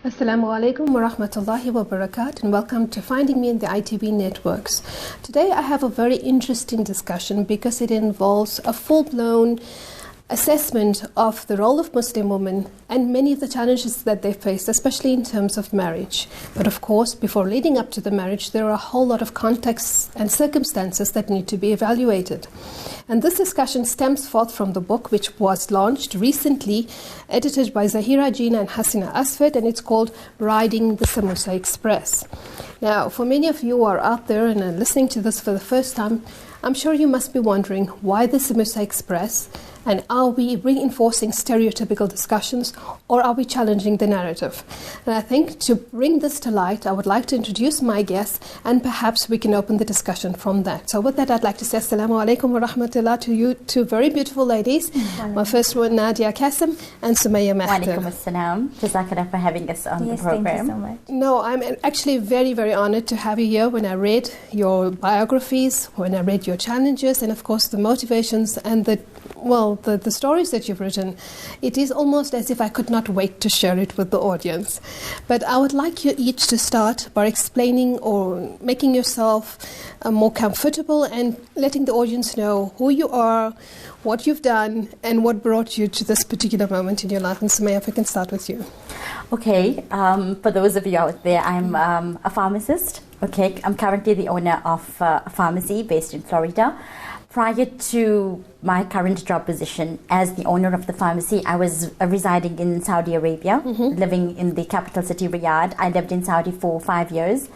Assalamu alaikum wa rahmatullahi wa barakatuh, and welcome to Finding Me in the ITV networks. Today I have a very interesting discussion because it involves a full-blown assessment of the role of Muslim women and many of the challenges that they face, especially in terms of marriage. But of course, before leading up to the marriage, there are a whole lot of contexts and circumstances that need to be evaluated. And this discussion stems forth from the book which was launched recently, edited by Zahira Jina and Hasina Asfed, and it's called Riding the Samosa Express. Now, for many of you who are out there and are listening to this for the first time, I'm sure you must be wondering why the Samosa Express, and are we reinforcing stereotypical discussions or are we challenging the narrative? And I think to bring this to light, I would like to introduce my guests and perhaps we can open the discussion from that. So with that, I'd like to say Assalamu alaikum wa rahmatullah to you two very beautiful ladies. My first one, Nadia Qasim and Sumaya Mahdi. Wa alaikum assalam. Jazakallah for having us on the program. Thank you so much. No, I'm actually very, very honored to have you here. When I read your biographies, when I read your challenges, and of course the motivations and the stories that you've written, it is almost as if I could not wait to share it with the audience. But I would like you each to start by explaining or making yourself more comfortable and letting the audience know who you are, what you've done, and what brought you to this particular moment in your life. And Sumaya, if I can start with you. Okay, for those of you out there, I'm a pharmacist. Okay, I'm currently the owner of a pharmacy based in Florida. Prior to my current job position as the owner of the pharmacy, I was residing in Saudi Arabia, living in the capital city, Riyadh. I lived in Saudi for 5 years.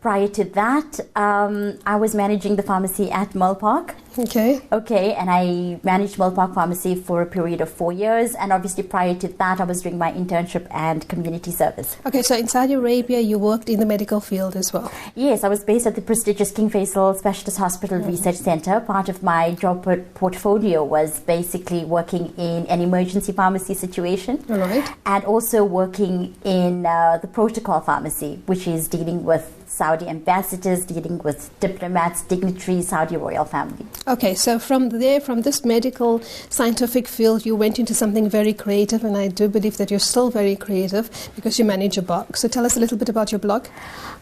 Prior to that, I was managing the pharmacy at Mill Park. Okay, and I managed Mill Park Pharmacy for a period of 4 years. And obviously prior to that, I was doing my internship and community service. Okay, so in Saudi Arabia, you worked in the medical field as well? Yes, I was based at the prestigious King Faisal Specialist Hospital Research Center. Part of my job portfolio was basically working in an emergency pharmacy situation. All right. And also working in the protocol pharmacy, which is dealing with Saudi ambassadors, dealing with diplomats, dignitaries, Saudi royal family. Okay, so from this medical scientific field, you went into something very creative, and I do believe that you're still very creative because you manage a blog. So tell us a little bit about your blog.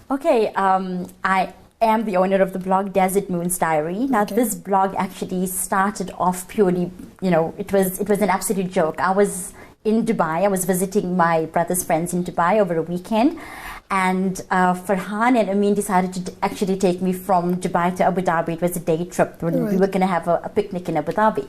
Okay, I am the owner of the blog Desert Moon's Diary. Now, this blog actually started off purely, it was an absolute joke. I was in Dubai. I was visiting my brother's friends in Dubai over a weekend. And Farhan and Amin decided to actually take me from Dubai to Abu Dhabi. It was a day trip. We were going to have a picnic in Abu Dhabi.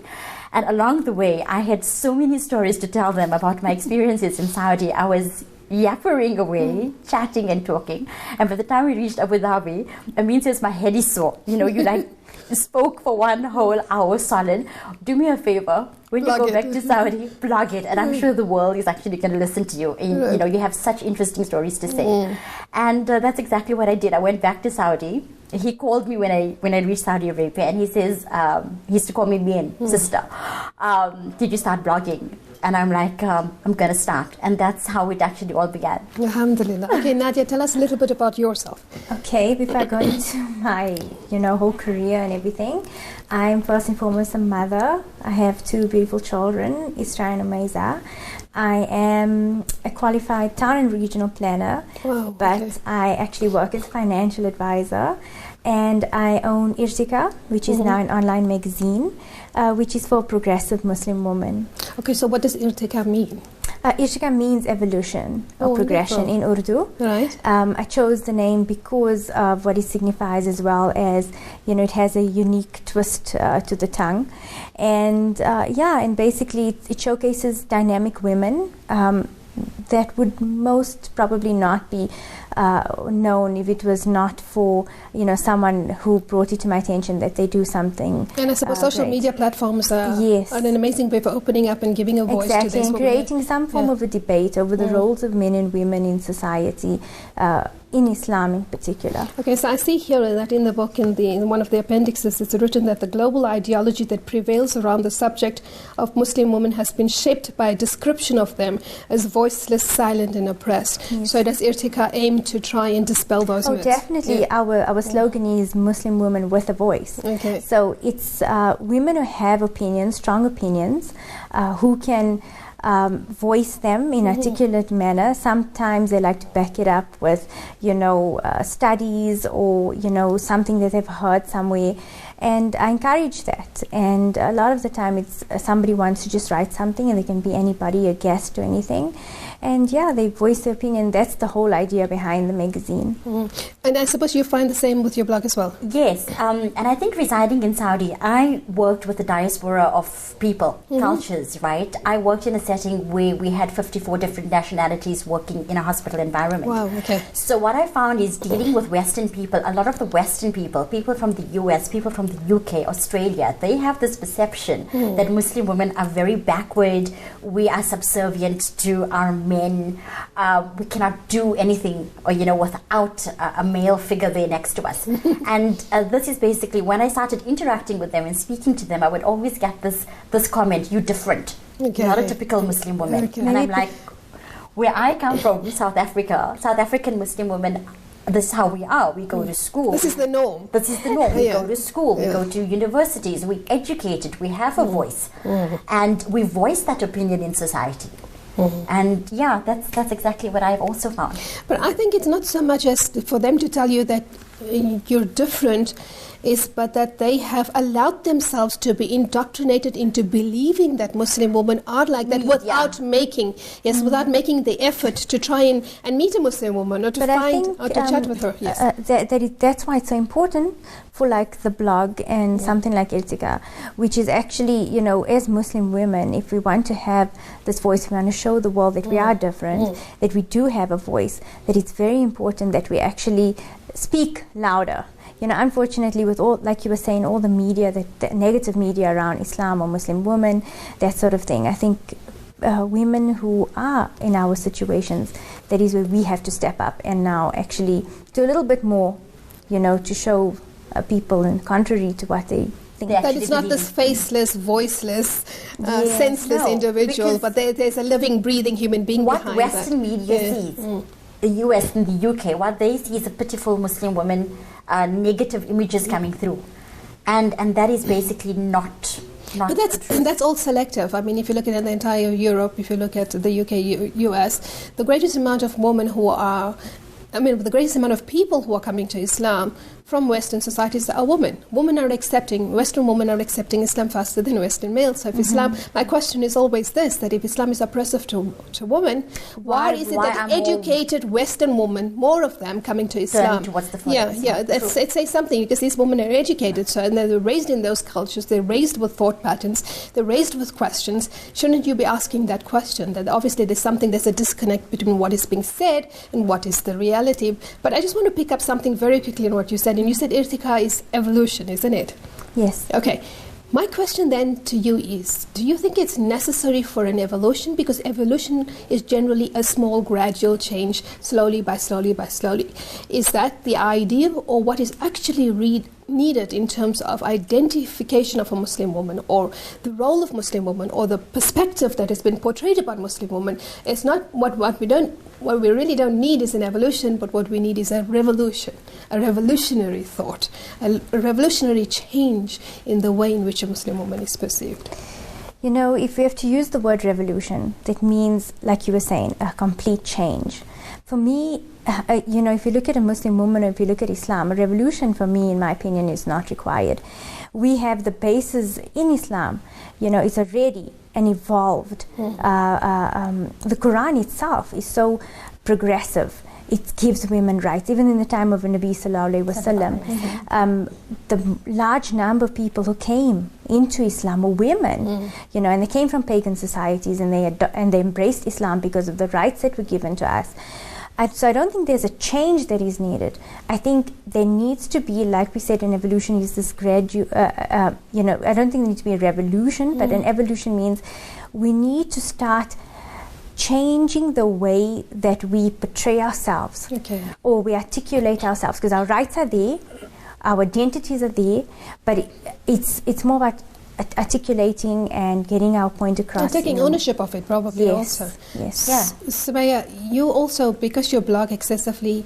And along the way, I had so many stories to tell them about my experiences in Saudi. I was yappering away, chatting and talking. And by the time we reached Abu Dhabi, Amin says, my head is sore. You spoke for 1 whole hour solid. Do me a favor. When you go back to Saudi, blog it. And I'm sure the world is actually going to listen to you. And, you have such interesting stories to say. And that's exactly what I did. I went back to Saudi. He called me when I reached Saudi Arabia. And he says, he used to call me Mian, sister. Did you start blogging? And I'm like, I'm going to start. And that's how it actually all began. Alhamdulillah. Okay, Nadia, tell us a little bit about yourself. Okay, before I go into my, whole career and everything, I'm first and foremost a mother. I have 2 beautiful children, Isra and Amaiza. I am a qualified town and regional planner, but I actually work as a financial advisor. And I own Irtika, which is now an online magazine, which is for progressive Muslim women. Okay, so what does Irtika mean? Irtika means evolution or progression in Urdu. Right. I chose the name because of what it signifies, as well as, it has a unique twist to the tongue. And and basically it showcases dynamic women that would most probably not be known if it was not for someone who brought it to my attention that they do something. And I suppose social media platforms are an amazing way for opening up and giving a voice to this. And creating some form of a debate over the roles of men and women in society, in Islam in particular. Okay, so I see here that in the book, in one of the appendixes, it's written that the global ideology that prevails around the subject of Muslim women has been shaped by a description of them as voiceless, silent, and oppressed. Yes. So does Irtika aim to try and dispel those myths? Definitely. Our slogan is Muslim women with a voice. Okay. So it's women who have opinions, strong opinions, who can voice them in articulate manner. Sometimes they like to back it up with, studies or, something that they've heard somewhere. And I encourage that. And a lot of the time it's somebody wants to just write something, and they can be anybody, a guest or anything. And they voice their opinion. That's the whole idea behind the magazine. And I suppose you find the same with your blog as well? Yes. And I think residing in Saudi, I worked with a diaspora of people, cultures, right? I worked in a setting where we had 54 different nationalities working in a hospital environment. Wow, okay. So what I found is dealing with Western people, a lot of the Western people from the US, people from the UK, Australia, they have this perception that Muslim women are very backward. We are subservient to our men. We cannot do anything, without a male figure there next to us. And this is basically when I started interacting with them and speaking to them, I would always get this comment: "You're different. Okay. You're not a typical Muslim woman." Okay. And I'm like, where I come from, South Africa, South African Muslim women, this is how we are. We go to school. This is the norm. This is the norm. We go to school. We go to universities. We're educated. We have a voice. And we voice that opinion in society. And that's exactly what I've also found. But I think it's not so much as for them to tell you that you're different, but that they have allowed themselves to be indoctrinated into believing that Muslim women are like that without making the effort to try and meet a Muslim woman or to chat with her. Yes. That's why it's so important for the blog and something like Irtika, which is actually, as Muslim women, if we want to have this voice, we want to show the world that we are different, that we do have a voice, that it's very important that we actually speak louder. Unfortunately, with all, like you were saying, all the media, the negative media around Islam or Muslim women, that sort of thing, I think women who are in our situations, that is where we have to step up and now actually do a little bit more, to show people, in contrary to what they think. That it's not this faceless, voiceless, senseless individual, but there's a living, breathing human being behind that. What Western media sees, the US and the UK, what they see is a pitiful Muslim woman, negative images coming through, and that is basically not. But that's all selective. I mean, if you look at the entire Europe, if you look at the UK, US, the greatest amount of the greatest amount of people who are coming to Islam from Western societies are women. Western women are accepting Islam faster than Western males. So if my question is always this, that if Islam is oppressive to women, why is it that educated Western women, more of them coming to Islam? It says something, because these women are educated, and they're raised in those cultures, they're raised with thought patterns, they're raised with questions. Shouldn't you be asking that question? That obviously there's a disconnect between what is being said and what is the reality. But I just want to pick up something very quickly on what you said. And you said irtika is evolution, isn't it? Yes. Okay. My question then to you is, do you think it's necessary for an evolution? Because evolution is generally a small, gradual change, slowly by slowly. Is that the ideal, or what is actually needed in terms of identification of a Muslim woman, or the role of Muslim woman, or the perspective that has been portrayed about Muslim women? It's not what we really don't need is an evolution, but what we need is a revolution, a revolutionary thought, a revolutionary change in the way in which a Muslim woman is perceived. If we have to use the word revolution, that means, like you were saying, a complete change. For me, if you look at a Muslim woman, or if you look at Islam, a revolution for me, in my opinion, is not required. We have the basis in Islam, it's already and evolved. The Quran itself is so progressive. It gives women rights. Even in the time of Nabi Sallallahu Alaihi Wasallam, the large number of people who came into Islam were women, and they came from pagan societies, and they embraced Islam because of the rights that were given to us. So I don't think there's a change that is needed. I think there needs to be, like we said, an evolution is this gradual, I don't think there needs to be a revolution, but an evolution means we need to start changing the way that we portray ourselves, or we articulate ourselves, because our rights are there, our identities are there, but it's more about articulating and getting our point across. And taking ownership of it, probably. Yes. Also. Yes. Yeah. Sumaya, you also, because your blog excessively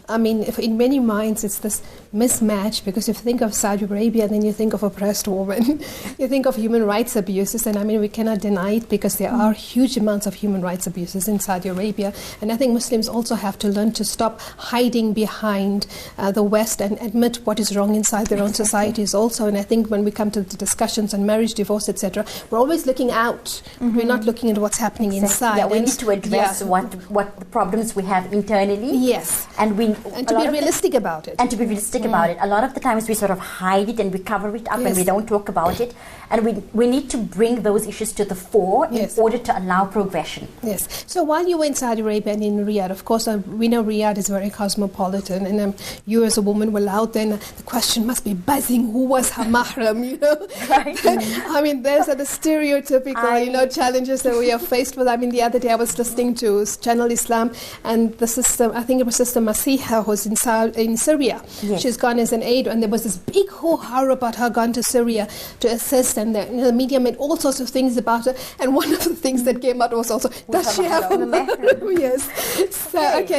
I mean, if in many minds it's this mismatch, because if you think of Saudi Arabia, then you think of oppressed women, you think of human rights abuses, and I mean, we cannot deny it because there are huge amounts of human rights abuses in Saudi Arabia. And I think Muslims also have to learn to stop hiding behind the West and admit what is wrong inside their own societies also. And I think when we come to the discussions on marriage, divorce, etc., we're always looking out. We're not looking at what's happening inside. Yeah, we need to address what the problems we have internally. Yes. And to be realistic about it. And to be realistic about it. A lot of the times we sort of hide it and we cover it up and we don't talk about it. And we need to bring those issues to the fore in order to allow progression. Yes. So while you were in Saudi Arabia and in Riyadh, of course, we know Riyadh is very cosmopolitan, and you as a woman were out there, and the question must be buzzing, who was her mahram, you know? Right. I mean, there's the stereotypical, challenges that we are faced with. I mean, the other day I was listening to Channel Islam, and the sister, I think it was Sister Masiha, who's in Syria. Yes. She's gone as an aide, and there was this big ho-hum about her gone to Syria to assist, and the media made all sorts of things about her, and one of the things that came out was also, does she have a mahram? Yes.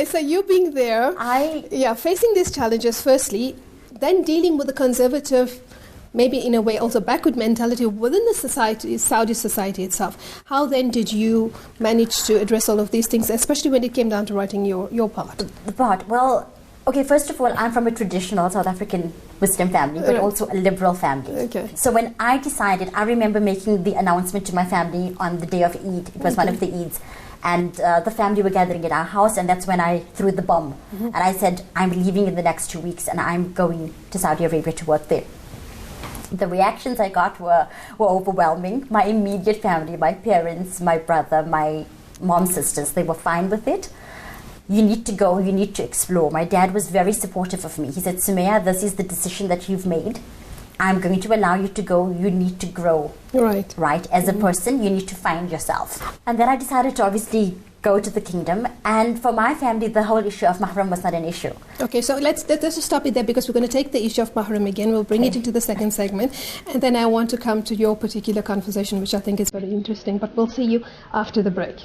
So you being there, facing these challenges firstly, then dealing with the conservative, maybe in a way also backward mentality within the society, Saudi society itself. How then did you manage to address all of these things, especially when it came down to writing your part? The part, well, okay, first of all, I'm from a traditional South African Muslim family, but also a liberal family. Okay. So when I decided, I remember making the announcement to my family on the day of Eid. It was one of the Eids. And the family were gathering at our house, and that's when I threw the bomb. And I said, I'm leaving in the next 2 weeks, and I'm going to Saudi Arabia to work there. The reactions I got were overwhelming. My immediate family, my parents, my brother, my mom's sisters, they were fine with it. You need to go, you need to explore. My dad was very supportive of me. He said, Sumaya, this is the decision that you've made. I'm going to allow you to go. You need to grow. Right? As a person, you need to find yourself. And then I decided to obviously go to the kingdom. And for my family, the whole issue of mahram was not an issue. Okay, so let's just stop it there, because we're going to take the issue of mahram again. We'll bring it into the second segment. And then I want to come to your particular conversation, which I think is very interesting. But we'll see you after the break.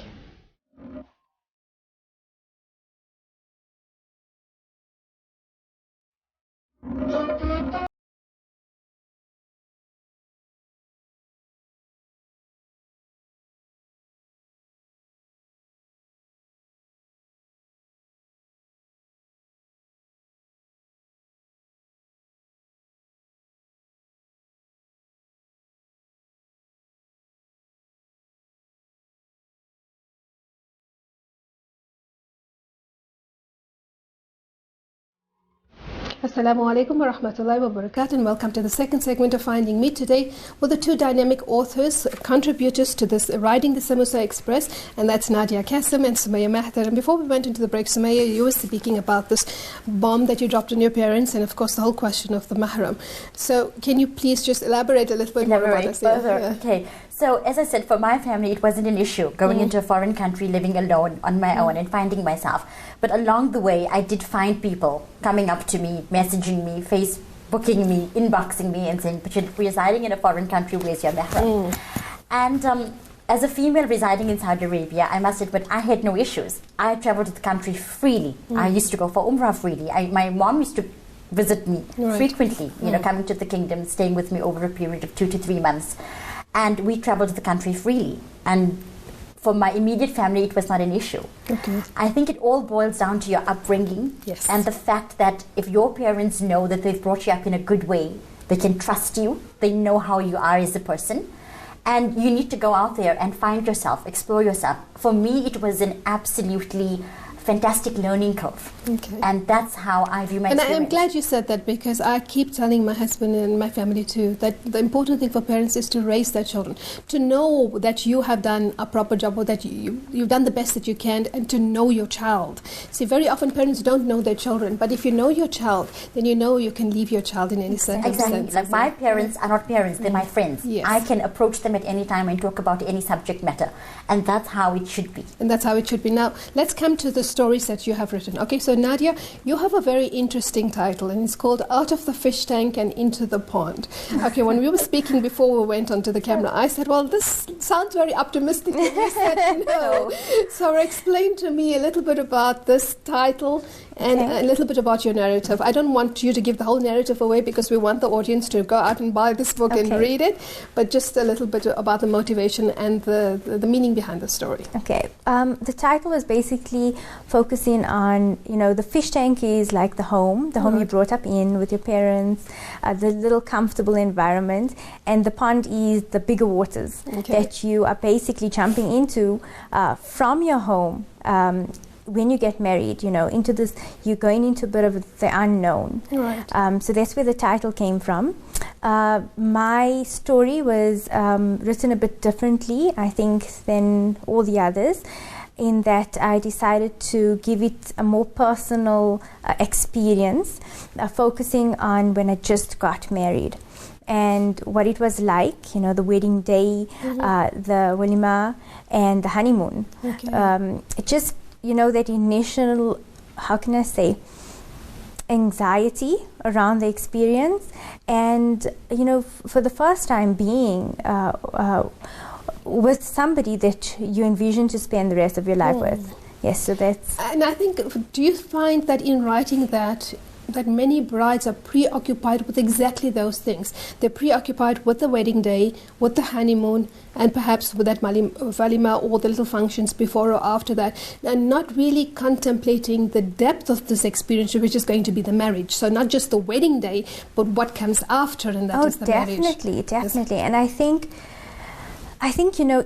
Assalamu alaikum wa rahmatullahi wa barakatuh, and welcome to the second segment of Finding Me today with the two dynamic authors, contributors to this Riding the Samosa Express, and that's Nadia Qasim and Sumaya Mahdar. And before we went into the break, Sumaya, you were speaking about this bomb that you dropped on your parents, and of course the whole question of the mahram. So can you please just elaborate a little bit more about this? Okay. So as I said, for my family, it wasn't an issue going into a foreign country, living alone on my own and finding myself. But along the way, I did find people coming up to me, messaging me, Facebooking me, inboxing me and saying, but you're residing in a foreign country, where's your mahram? And as a female residing in Saudi Arabia, I must admit, I had no issues. I traveled to the country freely. I used to go for Umrah freely. My mom used to visit me frequently, coming to the kingdom, staying with me over a period of 2 to 3 months. And we traveled to the country freely. And for my immediate family, it was not an issue. Okay. I think it all boils down to your upbringing. Yes. And the fact that if your parents know that they've brought you up in a good way, they can trust you, they know how you are as a person, and you need to go out there and find yourself, explore yourself. For me, it was an absolutely fantastic learning curve. Okay. And that's how I view my experience. And I'm glad you said that, because I keep telling my husband and my family too that the important thing for parents is to raise their children, to know that you have done a proper job, or that you've done the best that you can, and to know your child. See, very often parents don't know their children, but if you know your child, then you know you can leave your child in any circumstance. Exactly. Like my parents are not parents, they're my friends. Yes. I can approach them at any time and talk about any subject matter. And that's how it should be. And that's how it should be. Now, let's come to this stories that you have written. Okay, so Nadia, you have a very interesting title, and it's called Out of the Fish Tank and Into the Pond. Okay, when we were speaking before we went onto the camera, I said, well, this sounds very optimistic. And you said no. So explain to me a little bit about this title and a little bit about your narrative. I don't want you to give the whole narrative away because we want the audience to go out and buy this book and read it, but just a little bit about the motivation and the meaning behind the story. Okay, the title is basically focusing on, the fish tank is like the home you brought up in with your parents, the little comfortable environment, and the pond is the bigger waters that you are basically jumping into from your home. When you get married, into this, you're going into a bit of the unknown. Right. So that's where the title came from. My story was written a bit differently, I think, than all the others, in that I decided to give it a more personal experience, focusing on when I just got married and what it was like, the wedding day, the walima, and the honeymoon. It just, that initial, how can I say, anxiety around the experience, and for the first time being with somebody that you envision to spend the rest of your life with. Yes, so that's... And I think, do you find that in writing that many brides are preoccupied with exactly those things? They're preoccupied with the wedding day, with the honeymoon, and perhaps with that walima or the little functions before or after that, and not really contemplating the depth of this experience, which is going to be the marriage. So not just the wedding day, but what comes after, and that is the marriage. Definitely. And I think,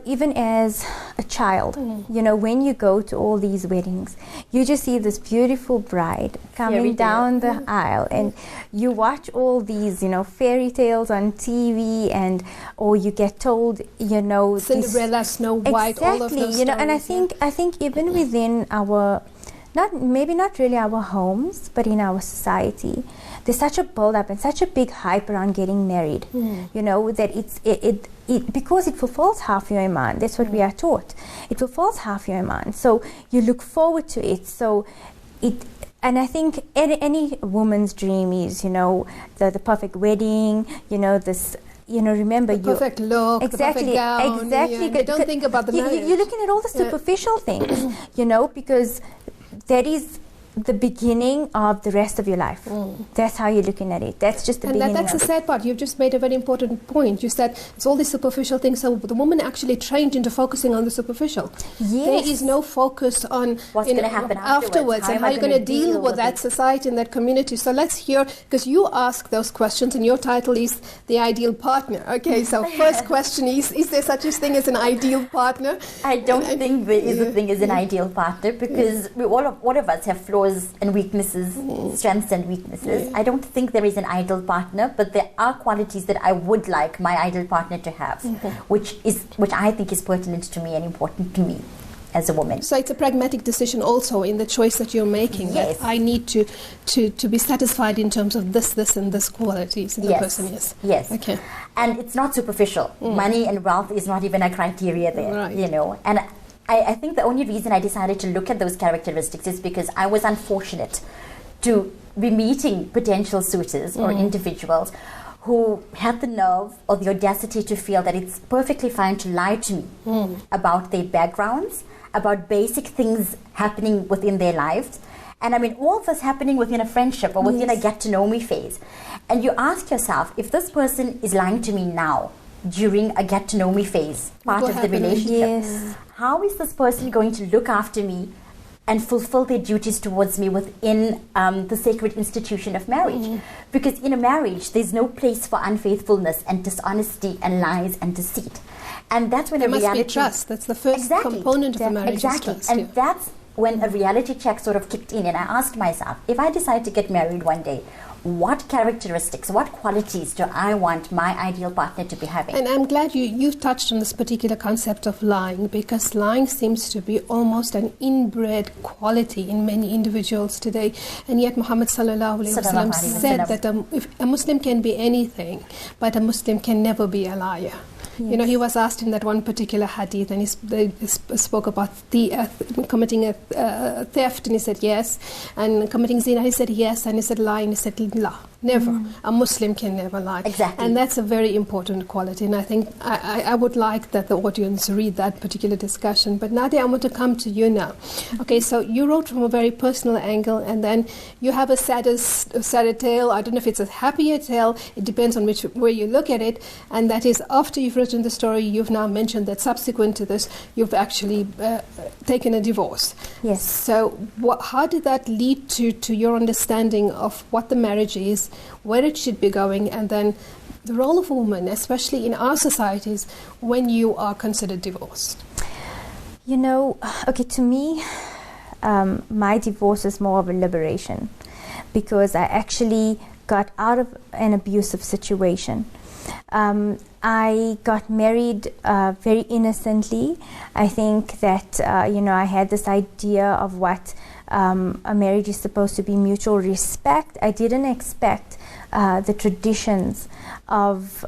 even as a child, when you go to all these weddings, you just see this beautiful bride coming down the aisle, and you watch all these, fairy tales on TV, or you get told, Cinderella, Snow White, all of those stories. And I think even within our, not really our homes, but in our society, there's such a build-up and such a big hype around getting married, that because it fulfills half your iman. That's what we are taught. It fulfills half your iman. So you look forward to it. And I think any woman's dream is, the perfect wedding, this... remember the perfect look, the perfect gown. Exactly. Yeah, don't think about the marriage. You're looking at all the superficial things, because that is the beginning of the rest of your life. That's how you're looking at it. That's just the beginning. And that's the sad part. You've just made a very important point. You said it's all these superficial things. So the woman actually trained into focusing on the superficial. Yes. There is no focus on what's going to happen afterwards and how you're going to deal with that society and that community. So let's hear, because you ask those questions, and your title is The Ideal Partner. Okay, so first question is there such a thing as an ideal partner? I don't think there is a thing as an ideal partner, because all of us have flaws and weaknesses, strengths and weaknesses. I don't think there is an ideal partner, but there are qualities that I would like my ideal partner to have, which I think is pertinent to me and important to me as a woman. So it's a pragmatic decision also in the choice that you're making. Yes. That I need to be satisfied in terms of this and this qualities in the person. Yes. Okay. And it's not superficial. Money and wealth is not even a criteria there. Right. And I think the only reason I decided to look at those characteristics is because I was unfortunate to be meeting potential suitors or individuals who had the nerve or the audacity to feel that it's perfectly fine to lie to me about their backgrounds, about basic things happening within their lives. And I mean, all this happening within a friendship or within a get-to-know-me phase. And you ask yourself, if this person is lying to me now, during a get-to-know-me phase, part of the relationship, how is this person going to look after me and fulfill their duties towards me within the sacred institution of marriage? Because in a marriage, there's no place for unfaithfulness and dishonesty and lies and deceit. And that's when there must be trust. That's the first component of a marriage. Exactly. Trust, and that's when a reality check sort of kicked in, and I asked myself, if I decide to get married one day, what characteristics, what qualities do I want my ideal partner to be having? And I'm glad you touched on this particular concept of lying, because lying seems to be almost an inbred quality in many individuals today. And yet Muhammad sallallahu alaihi wasallam said that if a Muslim can be anything, but a Muslim can never be a liar. You know, he was asked in that one particular hadith, and they spoke about committing a theft, and he said yes, and committing zina, he said yes, and he said lie, and he said la. Never. A Muslim can never lie. Exactly. And that's a very important quality. And I think I would like that the audience read that particular discussion. But Nadia, I want to come to you now. Okay, so you wrote from a very personal angle, and then you have a sadder tale. I don't know if it's a happier tale. It depends on where you look at it. And that is, after you've written the story, you've now mentioned that subsequent to this, you've actually taken a divorce. Yes. So how did that lead to your understanding of what the marriage is, where it should be going, and then the role of a woman, especially in our societies, when you are considered divorced? You know, okay, to me, my divorce is more of a liberation, because I actually got out of an abusive situation. I got married very innocently. I think that, I had this idea of what a marriage is supposed to be: mutual respect. I didn't expect the traditions of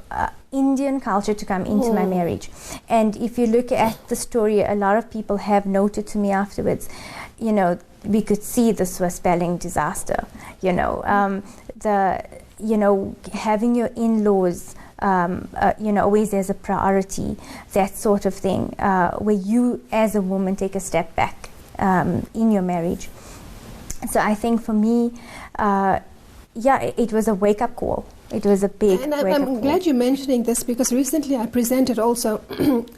Indian culture to come into my marriage. And if you look at the story, a lot of people have noted to me afterwards, we could see this was spelling disaster. Having your in-laws always as a priority, that sort of thing, where you as a woman take a step back in your marriage. So I think for me, it was a wake-up call. It was a big and wake-up I'm call. glad you're mentioning this, because recently I presented also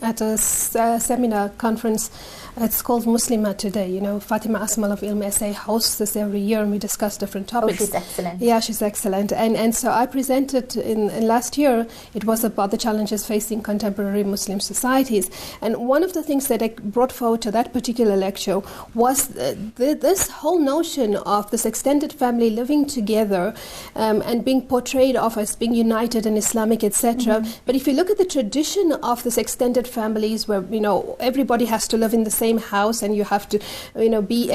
at a seminar conference. It's called Muslima Today. Fatima Asmal of Ilm SA hosts this every year, and we discuss different topics. Oh, she's excellent. Yeah, she's excellent. And so I presented in last year, it was about the challenges facing contemporary Muslim societies. And one of the things that I brought forward to that particular lecture was this whole notion of this extended family living together and being portrayed of as being united and Islamic, etc. But if you look at the tradition of this extended families, where everybody has to live in the same house and you have to be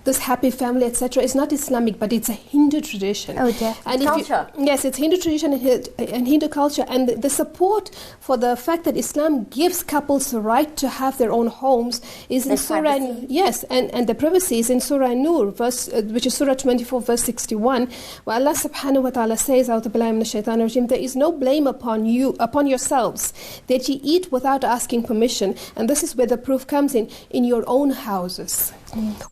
this happy family, etc., is not Islamic, but it's a Hindu tradition. Oh, definitely. And culture. Yes, it's Hindu tradition and Hindu culture, and the support for the fact that Islam gives couples the right to have their own homes is in Surah. Yes, and the privacy is in Surah Nur, which is Surah 24, verse 61, where Allah subhanahu wa ta'ala says, there is no blame upon yourselves that ye eat without asking permission. And this is where the proof comes in your own houses,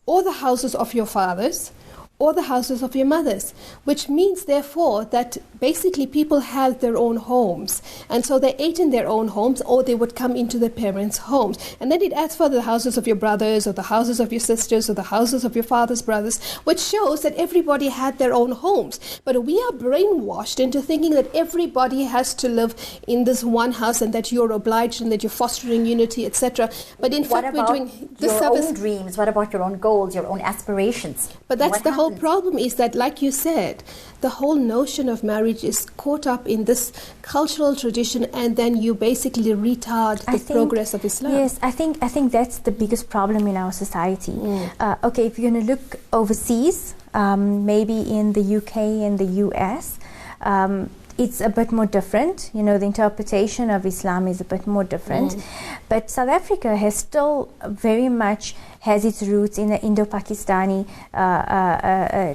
or the houses of your fathers, or the houses of your mothers, which means therefore that basically people have their own homes, and so they ate in their own homes, or they would come into their parents' homes. And then it adds for the houses of your brothers, or the houses of your sisters, or the houses of your father's brothers, which shows that everybody had their own homes. But we are brainwashed into thinking that everybody has to live in this one house, and that you're obliged, and that you're fostering unity, etc. But in fact, we're doing this service. What about your own dreams? What about your own goals, your own aspirations? But that's the whole problem, is that, like you said, the whole notion of marriage is caught up in this cultural tradition, and then you basically retard the progress of Islam. Yes, I think that's the biggest problem in our society. Okay, if you're going to look overseas, maybe in the UK and the US, it's a bit more different. The interpretation of Islam is a bit more different. But South Africa has still very much has its roots in the Indo-Pakistani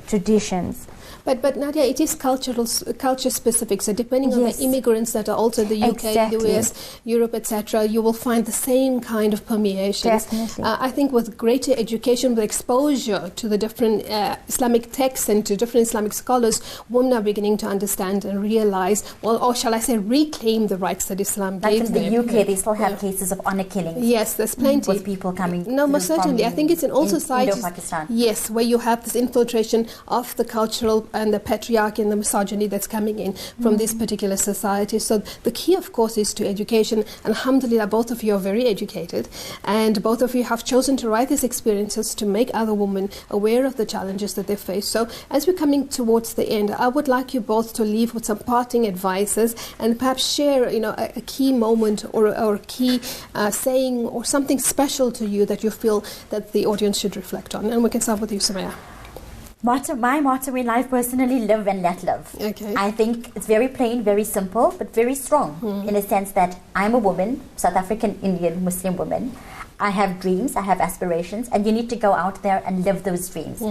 traditions. But Nadia, it is culture specific. So depending on the immigrants that are also in the UK, the US, Europe, etc., you will find the same kind of permeation. Definitely. I think with greater education, with exposure to the different Islamic texts and to different Islamic scholars, women are beginning to understand and realize, or shall I say, reclaim the rights that Islam gave them. Like in the UK, they still have cases of honor killings. Yes, there's plenty. With people coming. No, most certainly. I think it's in all societies. Indo-Pakistan. Yes, where you have this infiltration of the cultural and the patriarchy and the misogyny that's coming in from this particular society. So the key, of course, is to education. And alhamdulillah, both of you are very educated, and both of you have chosen to write these experiences to make other women aware of the challenges that they face. So as we're coming towards the end, I would like you both to leave with some parting advices, and perhaps share a key moment or a key saying or something special to you that you feel that the audience should reflect on. And we can start with you, Sumaya. My motto in life personally, live and let live. Okay. I think it's very plain, very simple, but very strong in a sense that I'm a woman, South African, Indian, Muslim woman. I have dreams, I have aspirations, and you need to go out there and live those dreams.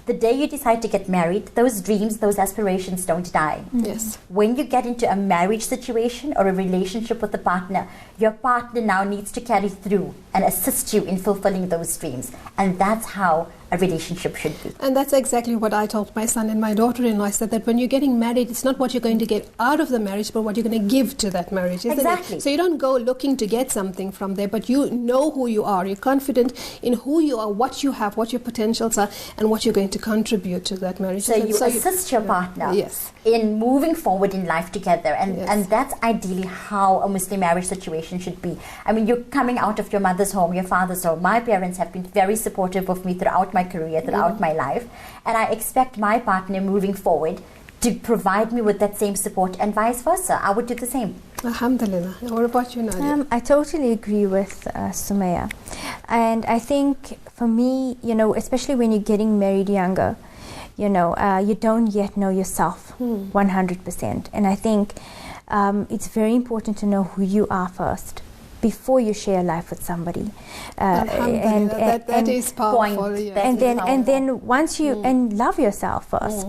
The day you decide to get married, those dreams, those aspirations don't die. Yes. When you get into a marriage situation or a relationship with a partner, your partner now needs to carry through and assist you in fulfilling those dreams. And that's how a relationship should be. And that's exactly what I told my son and my daughter-in-law. I said that when you're getting married, it's not what you're going to get out of the marriage, but what you're going to give to that marriage, isn't Exactly. it? So you don't go looking to get something from there, but you know who you are. You're confident in who you are, what you have, what your potentials are, and what you're going to contribute to that marriage. So you assist your partner yes. in moving forward in life together. And, Yes. and that's ideally how a Muslim marriage situation should be. I mean, you're coming out of your mother's home, your father's home. My parents have been very supportive of me throughout my career, throughout my life. And I expect my partner moving forward to provide me with that same support and vice versa. I would do the same. Alhamdulillah. What about you, Nadia? I totally agree with Sumaya. And I think for me, especially when you're getting married younger, you don't yet know yourself 100%. And I think it's very important to know who you are first before you share life with somebody. That is powerful. Yes. And then once you and love yourself first.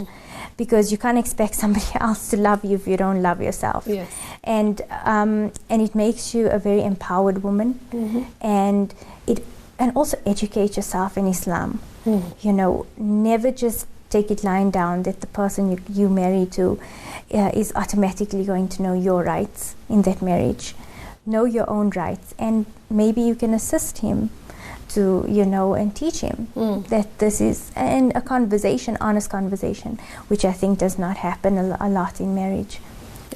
Because you can't expect somebody else to love you if you don't love yourself. Yes. And it makes you a very empowered woman. And also educate yourself in Islam. Never just take it lying down that the person you marry to is automatically going to know your rights in that marriage. Know your own rights, and maybe you can assist him to and teach him that this is a conversation, honest conversation, which I think does not happen a lot in marriage.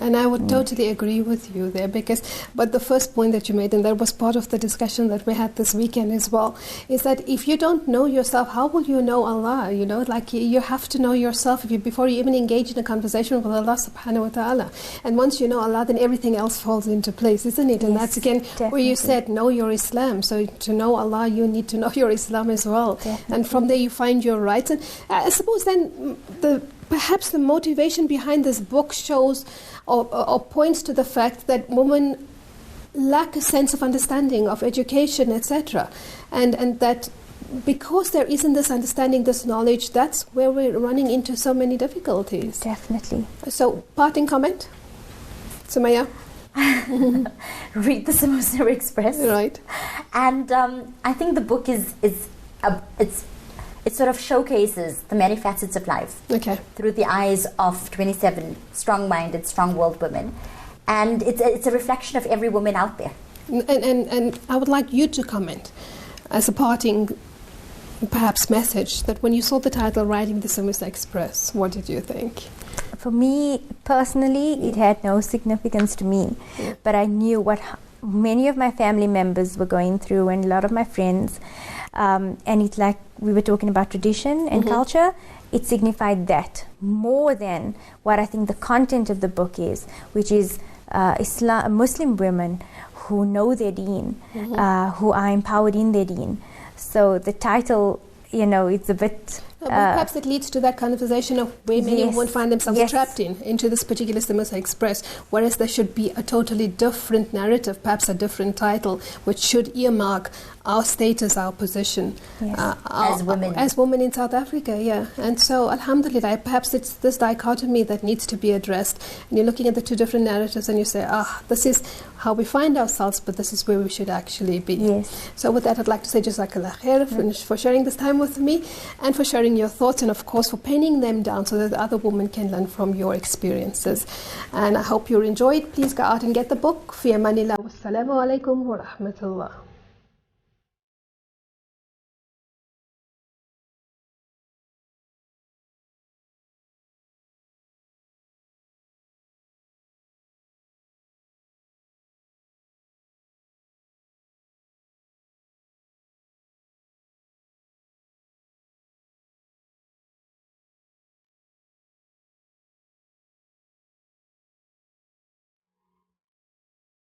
And I would totally agree with you there, but the first point that you made, and that was part of the discussion that we had this weekend as well, is that if you don't know yourself, how will you know Allah? You have to know yourself before you even engage in a conversation with Allah subhanahu wa ta'ala. And once you know Allah, then everything else falls into place, isn't it? And Yes, that's again definitely. where you said, know your Islam. So to know Allah, you need to know your Islam as well. Definitely. And from there you find your rights. And I suppose then perhaps the motivation behind this book shows or points to the fact that women lack a sense of understanding of education, etc. And that because there isn't this understanding, this knowledge, that's where we're running into so many difficulties. Definitely. So, parting comment? Sumaya? Read the Semester Express. Right. And I think the book it sort of showcases the many facets of life through the eyes of 27 strong-minded, strong-willed women. And it's a reflection of every woman out there. And I would like you to comment as a parting, perhaps, message that when you saw the title, Writing the Semester Express, what did you think? For me, personally, it had no significance to me. But I knew what many of my family members were going through and a lot of my friends. And it's like we were talking about tradition and culture. It signified that more than what I think the content of the book is, which is Muslim women who know their deen, who are empowered in their deen. So the title, it's a bit... perhaps it leads to that conversation of where many women find themselves trapped into this particular Semester Express, whereas there should be a totally different narrative, perhaps a different title, which should earmark our status, our position as women in South Africa, And so, alhamdulillah, perhaps it's this dichotomy that needs to be addressed. And you're looking at the two different narratives and you say, this is how we find ourselves, but this is where we should actually be. Yes. So with that, I'd like to say Jazakallah khair for sharing this time with me and for sharing your thoughts, and of course for penning them down so that other women can learn from your experiences. And I hope you enjoyed. Please go out and get the book. Fi amanillah. Wassalamu alaikum wa rahmatullah.